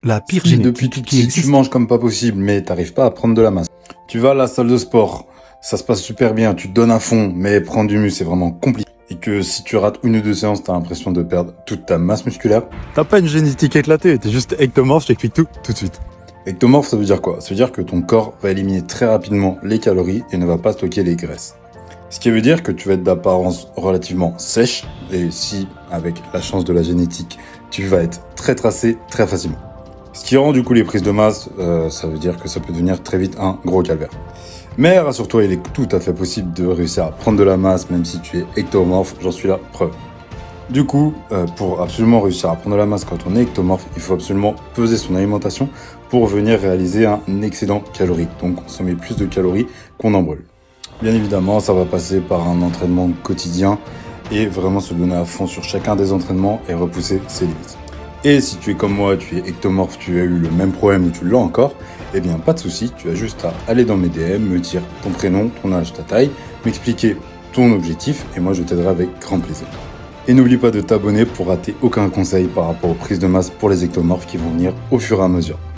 La pire Si depuis tout génétique qui petit tu existe. manges comme pas possible mais t'arrives pas à prendre de la masse. Tu vas à la salle de sport, ça se passe super bien, tu te donnes à fond, mais prendre du muscle c'est vraiment compliqué. Et que si tu rates une ou deux séances, t'as l'impression de perdre toute ta masse musculaire. T'as pas une génétique éclatée, t'es juste ectomorphe, je t'explique tout de suite. Ectomorphe, ça veut dire quoi? Ça veut dire que ton corps va éliminer très rapidement les calories et ne va pas stocker les graisses. Ce qui veut dire que tu vas être d'apparence relativement sèche, et si, avec la chance de la génétique, tu vas être très tracé très facilement. Ce qui rend du coup les prises de masse, ça veut dire que ça peut devenir très vite un gros calvaire. Mais rassure-toi, il est tout à fait possible de réussir à prendre de la masse même si tu es ectomorphe, j'en suis la preuve. Du coup, pour absolument réussir à prendre de la masse quand on est ectomorphe, il faut absolument peser son alimentation pour venir réaliser un excédent calorique, donc consommer plus de calories qu'on en brûle. Bien évidemment, ça va passer par un entraînement quotidien et vraiment se donner à fond sur chacun des entraînements et repousser ses limites. Et si tu es comme moi, tu es ectomorphe, tu as eu le même problème ou tu l'as encore, eh bien pas de souci, tu as juste à aller dans mes DM, me dire ton prénom, ton âge, ta taille, m'expliquer ton objectif et moi je t'aiderai avec grand plaisir. Et n'oublie pas de t'abonner pour rater aucun conseil par rapport aux prises de masse pour les ectomorphes qui vont venir au fur et à mesure.